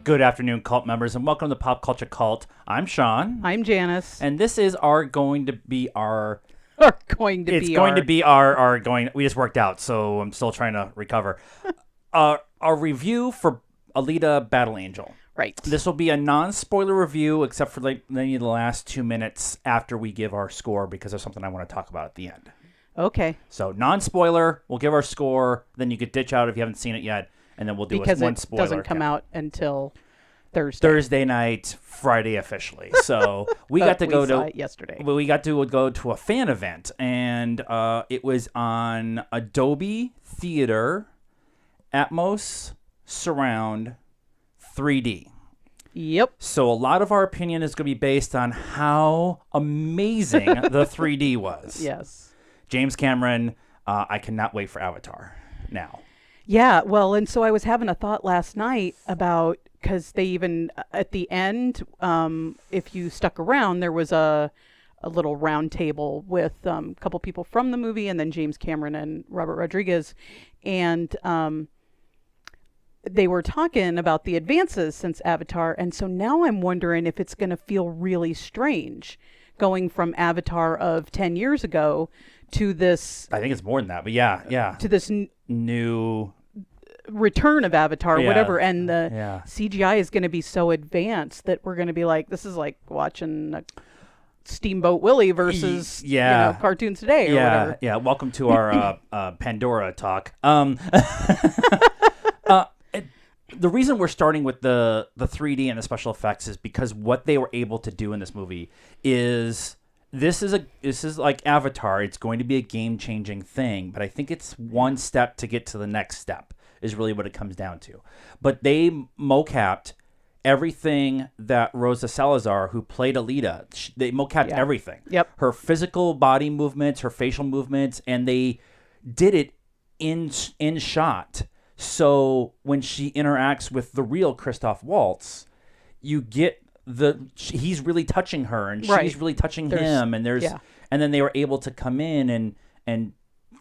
Good afternoon, cult members, and welcome to Pop Culture Cult. I'm Sean. I'm Janice. And this is going to be our... We just worked out, so I'm still trying to recover. Our review for Alita Battle Angel. Right. This will be a non-spoiler review, except for maybe the last 2 minutes after we give our score, because there's something I want to talk about at the end. Okay. So non-spoiler, we'll give our score, then you could ditch out if you haven't seen it yet, and then we'll do one spoiler. Because it doesn't come out until Thursday. Thursday night, Friday officially. So we got to saw it yesterday. We got to go to a fan event, and it was on Adobe Theater, Atmos, Surround, 3D. Yep. So a lot of our opinion is going to be based on how amazing the 3D was. Yes. James Cameron, I cannot wait for Avatar now. Yeah, well, and so I was having a thought last night about, because they even, at the end, if you stuck around, there was a little round table with a couple people from the movie and then James Cameron and Robert Rodriguez. And they were talking about the advances since Avatar. And so now I'm wondering if it's going to feel really strange going from Avatar of 10 years ago to this. I think it's more than that, but yeah. To this new return of Avatar, Yeah. whatever, and the CGI is going to be so advanced that we're going to be like, this is like watching a Steamboat Willie versus cartoons today or whatever. Yeah, welcome to our Pandora talk. The reason we're starting with the 3D and the special effects is because what they were able to do in this movie is this is like Avatar. It's going to be a game-changing thing, but I think it's one step to get to the next step is really what it comes down to. But they mocapped everything that Rosa Salazar, who played Alita, they mocapped everything. Yep. Her physical body movements, her facial movements, and they did it in shot. So when she interacts with the real Christoph Waltz, you get he's really touching her and she's really touching him, and and then they were able to come in and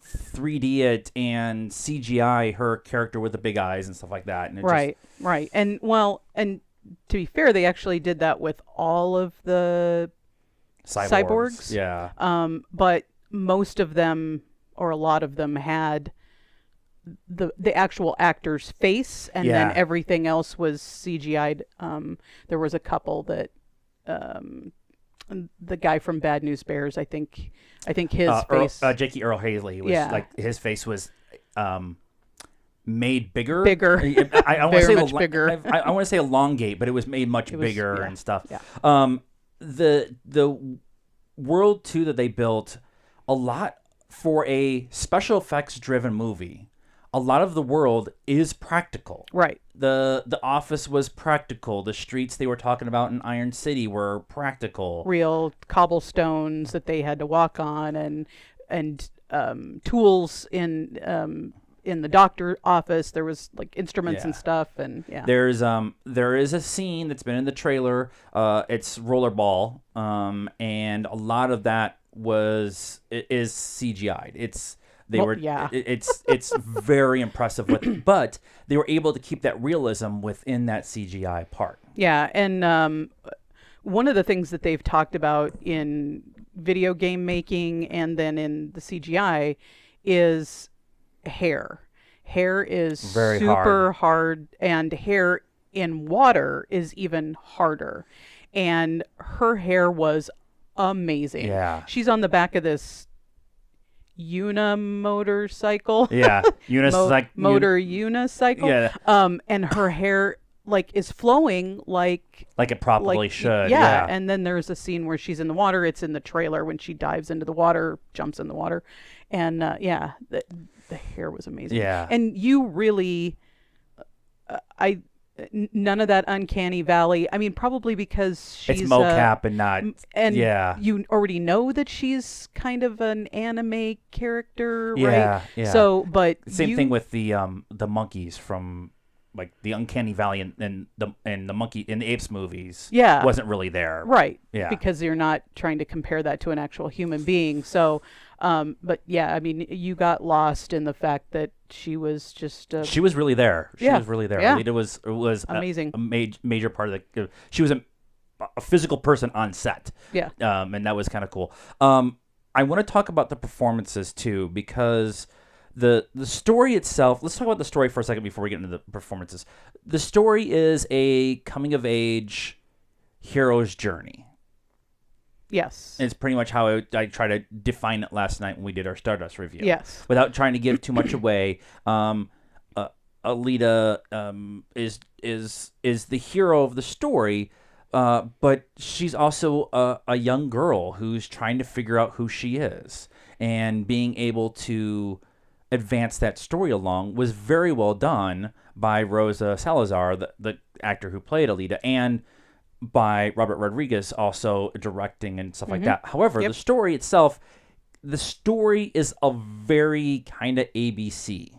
3D it and CGI her character with the big eyes and stuff like that. And right. And and to be fair, they actually did that with all of the cyborgs. Yeah. But most of them, or a lot of them, had the actual actor's face, and then everything else was CGI'd. There was a couple that the guy from Bad News Bears, I think his face, Jakey Earl Haley, was like his face was made bigger. I want to say much bigger. I want to say elongate, but it was made much bigger and stuff. Yeah. The world too that they built, a lot for a special effects driven movie. A lot of the world is practical. Right. The office was practical. The streets they were talking about in Iron City were practical. Real cobblestones that they had to walk on, and tools in the doctor office. There was like instruments and stuff, and there is a scene that's been in the trailer. It's rollerball, and a lot of that is CGI'd. It's very impressive but they were able to keep that realism within that CGI part. Yeah, and one of the things that they've talked about in video game making and then in the CGI is hair. Hair is very super hard, and hair in water is even harder. And her hair was amazing. Yeah. She's on the back of this motorcycle. Yeah. Unicycle. Yeah. And her hair is flowing like it probably should. Yeah. And then there's a scene where she's in the water. It's in the trailer when she dives into the water, jumps in the water. And the hair was amazing. Yeah. And you really none of that uncanny valley. I mean, probably because she's it's mocap and not. And you already know that she's kind of an anime character, right? Yeah. Yeah. So, but same thing with the monkeys from like the uncanny valley in the monkey in the apes movies Yeah. wasn't really there. Right. Yeah. Because you're not trying to compare that to an actual human being. So, but yeah, I mean, you got lost in the fact that she was just. She was really there. She was really there. Yeah. Alita was amazing. A major part of the. She was a physical person on set. Yeah. And that was kind of cool. I want to talk about the performances too, because the story itself. Let's talk about the story for a second before we get into the performances. The story is a coming of age hero's journey. Yes. It's pretty much how I tried to define it last night when we did our Stardust review. Yes. Without trying to give too much away, Alita is the hero of the story, but she's also a young girl who's trying to figure out who she is, and being able to advance that story along was very well done by Rosa Salazar, the actor who played Alita, and by Robert Rodriguez also directing and stuff like that. However, the story itself, the story is a very kind of ABC.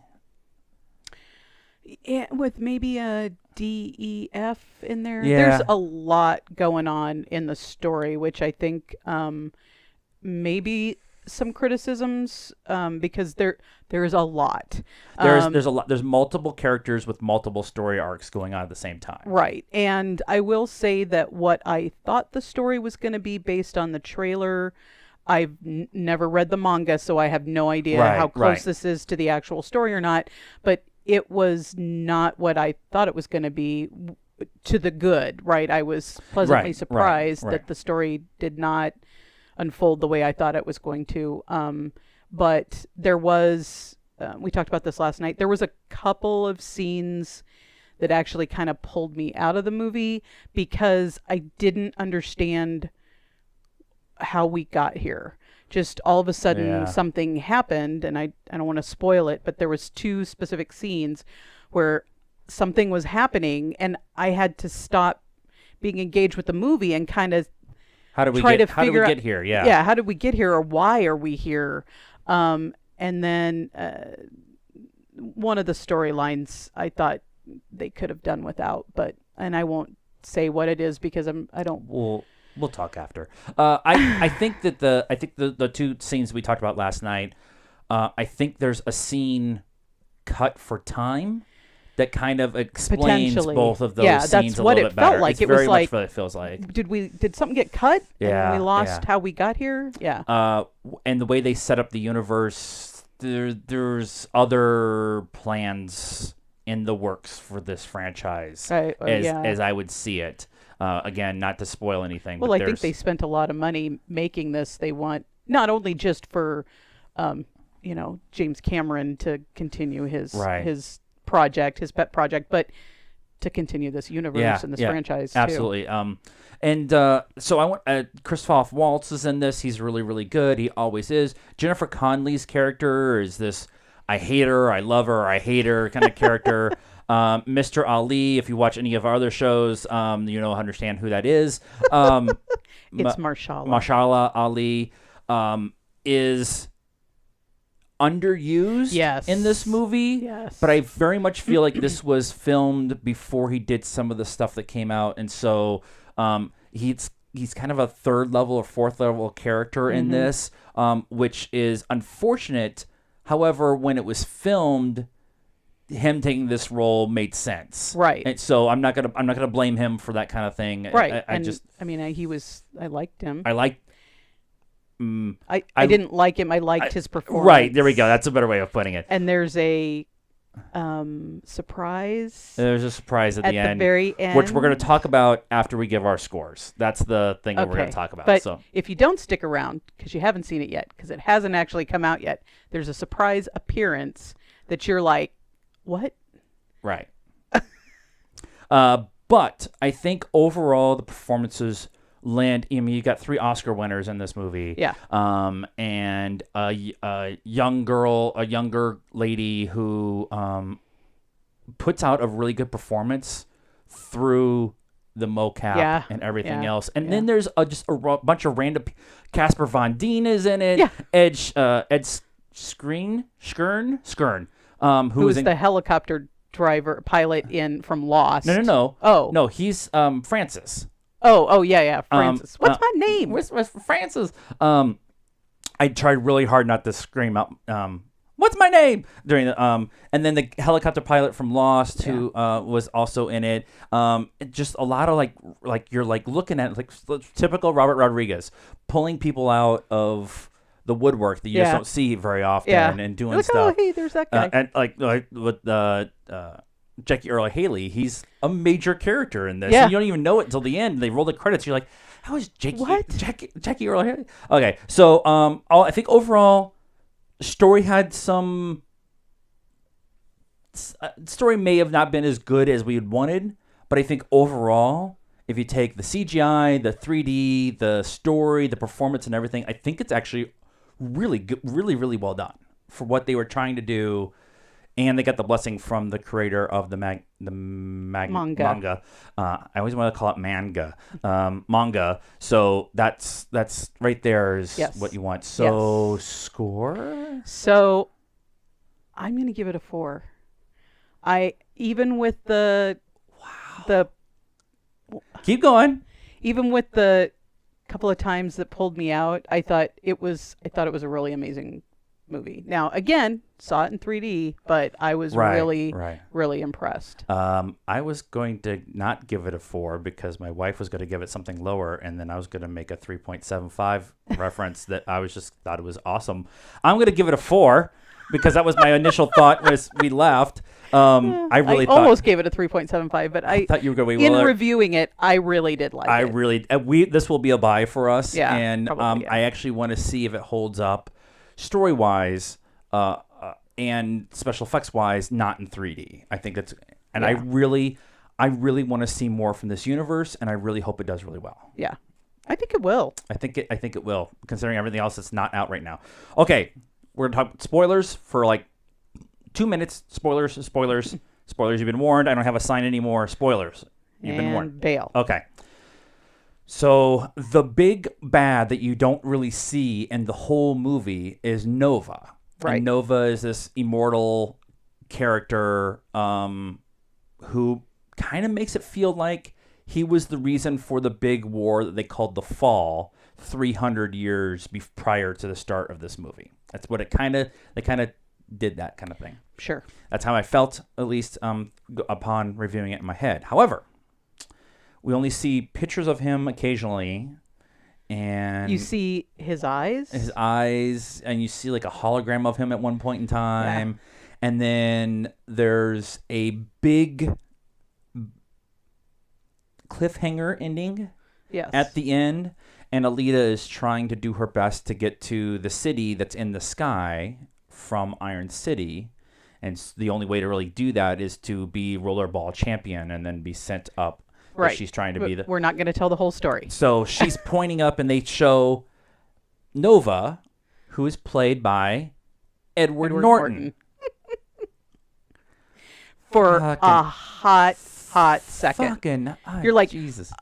Yeah, with maybe a DEF in there. Yeah. There's a lot going on in the story, which I think maybe some criticisms because there is a lot. There's a lot. There's multiple characters with multiple story arcs going on at the same time. Right. And I will say that what I thought the story was going to be based on the trailer, I've never read the manga, so I have no idea how close this is to the actual story or not. But it was not what I thought it was going to be, to the good, right? I was pleasantly surprised that the story did not unfold the way I thought it was going to. But there was, we talked about this last night, there was a couple of scenes that actually kind of pulled me out of the movie because I didn't understand how we got here. Just all of a sudden something happened, and I don't want to spoil it, but there was two specific scenes where something was happening and I had to stop being engaged with the movie and kind of how did we get here? Yeah. Yeah. How did we get here, or why are we here? And then one of the storylines I thought they could have done without, and I won't say what it is because I don't. We'll talk after. I think that the two scenes we talked about last night. I think there's a scene cut for time that kind of explains both of those scenes that's a what little it bit better. felt like. It's it very was much like what it feels like. Did something get cut? Yeah, and we lost how we got here. Yeah. And the way they set up the universe, there's other plans in the works for this franchise, as I would see it. Again, not to spoil anything. Well, I think they spent a lot of money making this. They want not only just for, James Cameron to continue his project, his pet project, but to continue this universe and this franchise too. Absolutely. So I want Christoph Waltz is in this. He's really, really good. He always is. Jennifer Connelly's character is this I hate her, I love her, I hate her kind of character. Mr. Ali, if you watch any of our other shows, understand who that is. It's Marshala. Marshala Ali is underused in this movie. Yes. But I very much feel like this was filmed before he did some of the stuff that came out. And so he's kind of a third level or fourth level character in this, which is unfortunate. However, when it was filmed, him taking this role made sense, right? And so I'm not gonna blame him for that kind of thing, right? I liked him. I didn't like him. I liked his performance. Right, there we go. That's a better way of putting it. And there's a surprise. There's a surprise at the end, very end, which we're going to talk about after we give our scores. That's the thing that we're going to talk about. But so if you don't stick around because you haven't seen it yet, because it hasn't actually come out yet, there's a surprise appearance that you're like, what? Right. But I think overall the performances land. I mean, you got 3 Oscar winners in this movie. Yeah. And a younger lady who puts out a really good performance through the mocap and everything else. And then there's just a bunch of random. Casper Von Dien is in it. Yeah. Ed Skrein, who is the helicopter pilot in from Lost. No. Oh. No, he's Francis. Yeah, Francis. What's my name? What's Francis? I tried really hard not to scream out what's my name during the and then the helicopter pilot from Lost who was also in it. Just a lot of like you're like looking at like typical Robert Rodriguez pulling people out of the woodwork that you just don't see very often and doing stuff. Oh, hey, there's that guy. And like with Jackie Earle Haley, he's a major character in this. Yeah. And you don't even know it until the end. They roll the credits. You're like, how is Jackie Earle Haley? Okay, so I think overall, story had some. Story may have not been as good as we had wanted, but I think overall, if you take the CGI, the 3D, the story, the performance, and everything, I think it's actually really good, really well done for what they were trying to do. And they got the blessing from the creator of the manga. I always want to call it manga. So that's right there is what you want. So score? So I'm going to give it a 4. Even with the keep going. Even with the couple of times that pulled me out, I thought it was a really amazing movie. Now, again, saw it in 3D, but I was really impressed. I was going to not give it a 4 because my wife was going to give it something lower, and then I was going to make a 3.75 reference that I was just thought it was awesome. I'm going to give it a 4 because that was my initial thought as we left. I almost gave it a 3.75, but I thought you were going in reviewing it, I really did like it. This will be a buy for us, and probably, I actually want to see if it holds up story-wise and special effects-wise, not in 3D. I think that's, and I really want to see more from this universe, and I really hope it does really well. Yeah, I think it will. I think it will, considering everything else that's not out right now. Okay, we're gonna talk spoilers for like 2 minutes. Spoilers. You've been warned. I don't have a sign anymore. Spoilers. You've been warned. Bail. Okay. So the big bad that you don't really see in the whole movie is Nova. Right. And Nova is this immortal character who kind of makes it feel like he was the reason for the big war that they called the Fall 300 years prior to the start of this movie. That's what they kind of did that kind of thing. Sure. That's how I felt, at least upon reviewing it in my head. However, we only see pictures of him occasionally, and you see his eyes, and you see like a hologram of him at one point in time, and then there's a big cliffhanger ending at the end, and Alita is trying to do her best to get to the city that's in the sky from Iron City, and the only way to really do that is to be rollerball champion and then be sent up. Right. She's trying to be We're not going to tell the whole story. So she's pointing up, and they show Nova, who is played by Edward Norton. For a hot second. You're like, Jesus.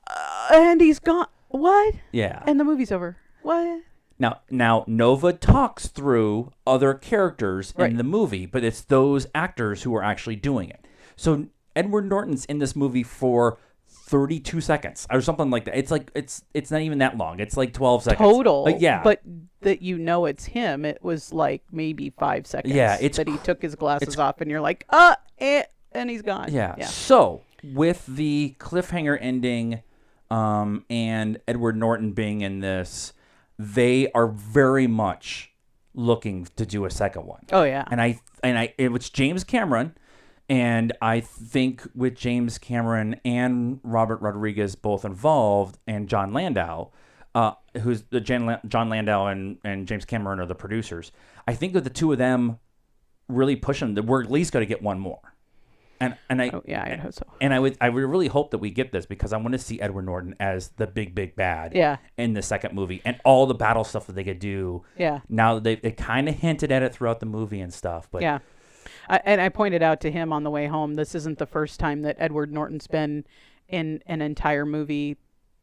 And he's gone. What? Yeah. And the movie's over. What? Now Nova talks through other characters in the movie, but it's those actors who are actually doing it. So Edward Norton's in this movie for 32 seconds or something like that. It's like it's not even that long. It's like 12 seconds total. Yeah, but that it's him. It was like maybe 5 seconds. Yeah, it's that he took his glasses off, and you're like, and he's gone. Yeah. So with the cliffhanger ending, and Edward Norton being in this, they are very much looking to do a second one. Oh yeah. And it was James Cameron. And I think with James Cameron and Robert Rodriguez both involved, and John Landau, who's the John Landau and James Cameron are the producers. I think that the two of them really pushing that we're at least going to get one more. I hope so. And I would really hope that we get this, because I want to see Edward Norton as the big bad in the second movie, and all the battle stuff that they could do. Yeah. Now they kind of hinted at it throughout the movie and stuff, but yeah. And I pointed out to him on the way home, this isn't the first time that Edward Norton's been in an entire movie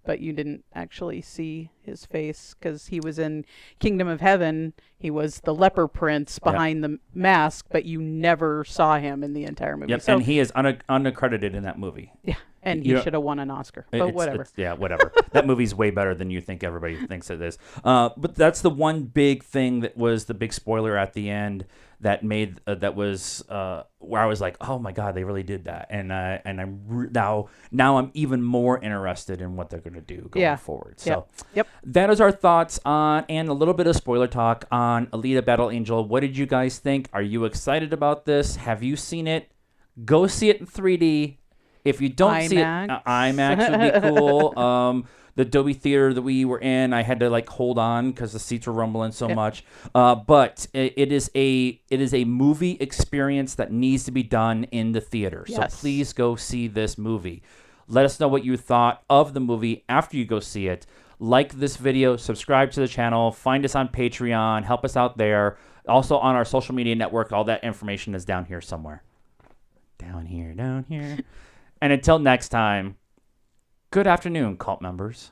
but you didn't actually see his face because he was in Kingdom of Heaven. He was the leper prince behind the mask, but you never saw him in the entire movie. Yep, So, and he is unaccredited in that movie. yeah, and he should have won an Oscar, but whatever. Whatever. That movie's way better than you think everybody thinks it is. But that's the one big thing that was the big spoiler at the end that made that was where I was like, oh my god, they really did that, and I'm now I'm even more interested in what they're going to do going forward. So that is our thoughts on, and a little bit of spoiler talk on Alita Battle Angel. What did you guys think? Are you excited about this? Have you seen it? Go see it in 3D. If you don't see it, IMAX would be cool. The Dolby Theater that we were in, I had to like hold on because the seats were rumbling so much. But it is a movie experience that needs to be done in the theater. Yes. So please go see this movie. Let us know what you thought of the movie after you go see it. Like this video, subscribe to the channel, find us on Patreon, help us out there. Also on our social media network, all that information is down here somewhere. Down here. And until next time, good afternoon, cult members.